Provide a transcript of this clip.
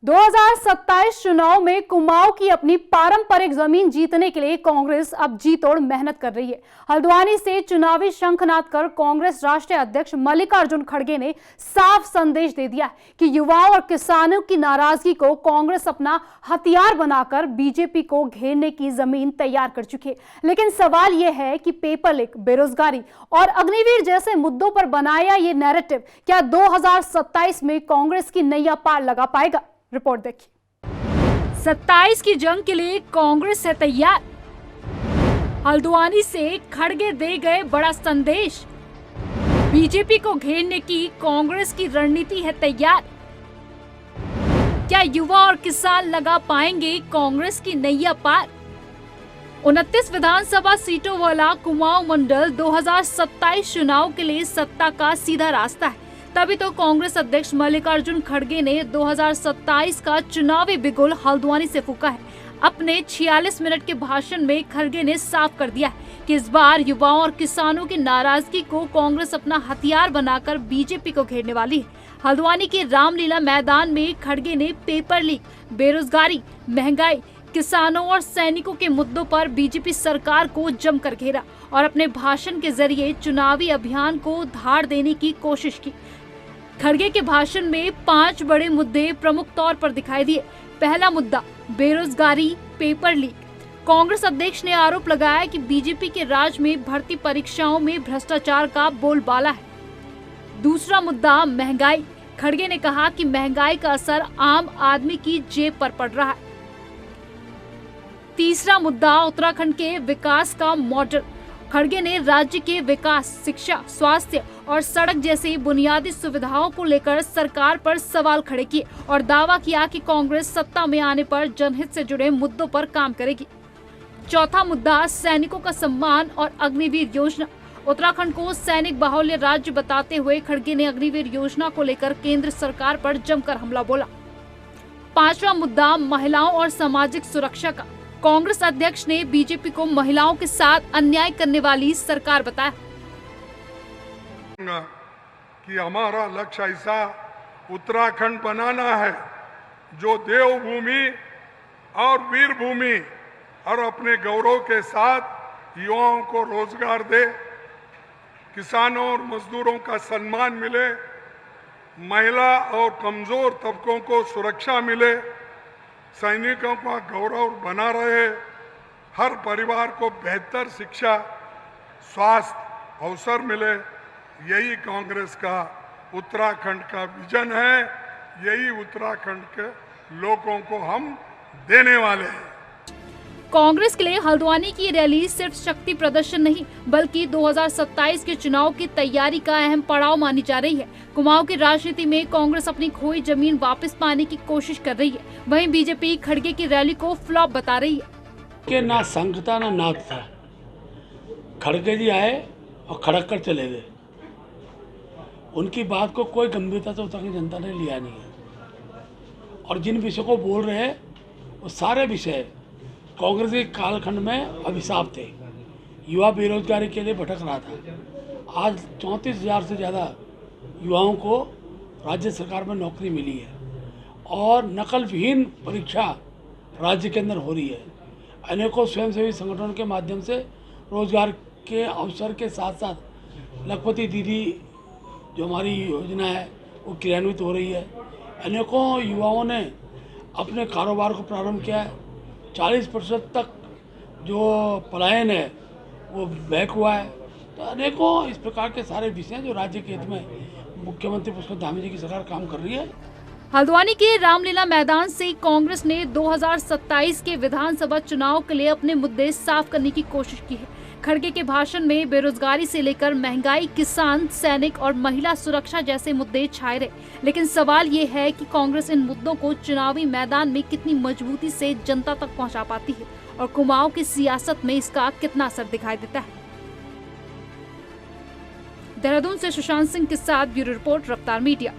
2027 चुनाव में कुमाऊं की अपनी पारंपरिक जमीन जीतने के लिए कांग्रेस अब जी तोड़ मेहनत कर रही है। हल्द्वानी से चुनावी शंखनाद कर कांग्रेस राष्ट्रीय अध्यक्ष मल्लिकार्जुन खड़गे ने साफ संदेश दे दिया कि युवाओं और किसानों की नाराजगी को कांग्रेस अपना हथियार बनाकर बीजेपी को घेरने की जमीन तैयार कर चुकी है। लेकिन सवाल यह है कि पेपर लीक, बेरोजगारी और अग्निवीर जैसे मुद्दों पर बनाया ये नैरेटिव क्या 2027 में कांग्रेस की नैया पार लगा पाएगा? रिपोर्ट देखिए। 27 की जंग के लिए कांग्रेस है तैयार। हल्द्वानी से खड़गे दे गए बड़ा संदेश। बीजेपी को घेरने की कांग्रेस की रणनीति है तैयार। क्या युवा और किसान लगा पाएंगे कांग्रेस की नैया पार? 29 विधानसभा सीटों वाला कुमाऊं मंडल 2027 चुनाव के लिए सत्ता का सीधा रास्ता है। तभी तो कांग्रेस अध्यक्ष मल्लिकार्जुन खड़गे ने 2027 का चुनावी बिगुल हल्द्वानी से फूंका है। अपने 46 मिनट के भाषण में खड़गे ने साफ कर दिया है कि इस बार युवाओं और किसानों की नाराजगी को कांग्रेस अपना हथियार बनाकर बीजेपी को घेरने वाली है। हल्द्वानी के रामलीला मैदान में खड़गे ने पेपर लीक, बेरोजगारी, महंगाई, किसानों और सैनिकों के मुद्दों पर बीजेपी सरकार को जमकर घेरा और अपने भाषण के जरिए चुनावी अभियान को धार देने की कोशिश की। खड़गे के भाषण में 5 बड़े मुद्दे प्रमुख तौर पर दिखाई दिए। पहला मुद्दा बेरोजगारी, पेपर लीक। कांग्रेस अध्यक्ष ने आरोप लगाया कि बीजेपी के राज में भर्ती परीक्षाओं में भ्रष्टाचार का बोलबाला है। दूसरा मुद्दा महंगाई। खड़गे ने कहा कि महंगाई का असर आम आदमी की जेब पर पड़ रहा है। तीसरा मुद्दा उत्तराखंड के विकास का मॉडल। खड़गे ने राज्य के विकास, शिक्षा, स्वास्थ्य और सड़क जैसी बुनियादी सुविधाओं को लेकर सरकार पर सवाल खड़े किए और दावा किया कि कांग्रेस सत्ता में आने पर जनहित से जुड़े मुद्दों पर काम करेगी। चौथा मुद्दा सैनिकों का सम्मान और अग्निवीर योजना। उत्तराखंड को सैनिक बाहुल्य राज्य बताते हुए खड़गे ने अग्निवीर योजना को लेकर केंद्र सरकार पर जमकर हमला बोला। पांचवा मुद्दा महिलाओं और सामाजिक सुरक्षा का। कांग्रेस अध्यक्ष ने बीजेपी को महिलाओं के साथ अन्याय करने वाली सरकार बताया कि हमारा लक्ष्य ऐसा उत्तराखंड बनाना है जो देवभूमि और वीर भूमि और अपने गौरव के साथ युवाओं को रोजगार दे, किसानों और मजदूरों का सम्मान मिले, महिला और कमजोर तबकों को सुरक्षा मिले, सैनिकों का गौरव बना रहे, हर परिवार को बेहतर शिक्षा, स्वास्थ्य अवसर मिले। यही कांग्रेस का उत्तराखंड का विजन है। यही उत्तराखंड के लोगों को हम देने वाले हैं। कांग्रेस के लिए हल्द्वानी की रैली सिर्फ शक्ति प्रदर्शन नहीं बल्कि 2027 के चुनाव की तैयारी का अहम पड़ाव मानी जा रही है। कुमाऊं की राजनीति में कांग्रेस अपनी खोई जमीन वापस पाने की कोशिश कर रही है। वहीं बीजेपी खड़गे की रैली को फ्लॉप बता रही है कि ना संघ था ना नाथ था। खड़गे जी आए और खड़क कर चले गए। उनकी बात को कोई गंभीरता से उत्तराखंड जनता ने लिया नहीं है और जिन विषयों को बोल रहे हैं वो सारे विषय कांग्रेस के कालखंड में अभिशाप थे। युवा बेरोजगारी के लिए भटक रहा था। आज 34,000 से ज़्यादा युवाओं को राज्य सरकार में नौकरी मिली है और नकल विहीन परीक्षा राज्य के अंदर हो रही है। अनेकों स्वयंसेवी संगठनों के माध्यम से रोजगार के अवसर के साथ साथ लखपति दीदी जो हमारी योजना है वो क्रियान्वित हो रही है। अनेकों युवाओं ने अपने कारोबार को प्रारंभ किया है। 40% तक जो पलायन है वो बैक हुआ है। तो अनेकों इस प्रकार के सारे विषय जो राज्य के हित में मुख्यमंत्री पुष्कर धामी जी की सरकार काम कर रही है। हल्द्वानी के रामलीला मैदान से कांग्रेस ने 2027 के विधानसभा चुनाव के लिए अपने मुद्दे साफ करने की कोशिश की है। खड़गे के भाषण में बेरोजगारी से लेकर महंगाई, किसान, सैनिक और महिला सुरक्षा जैसे मुद्दे छाए रहे। लेकिन सवाल ये है कि कांग्रेस इन मुद्दों को चुनावी मैदान में कितनी मजबूती से जनता तक पहुंचा पाती है और कुमाऊं की सियासत में इसका कितना असर दिखाई देता है। देहरादून से सुशांत सिंह के साथ ब्यूरो रिपोर्ट, रफ्तार मीडिया।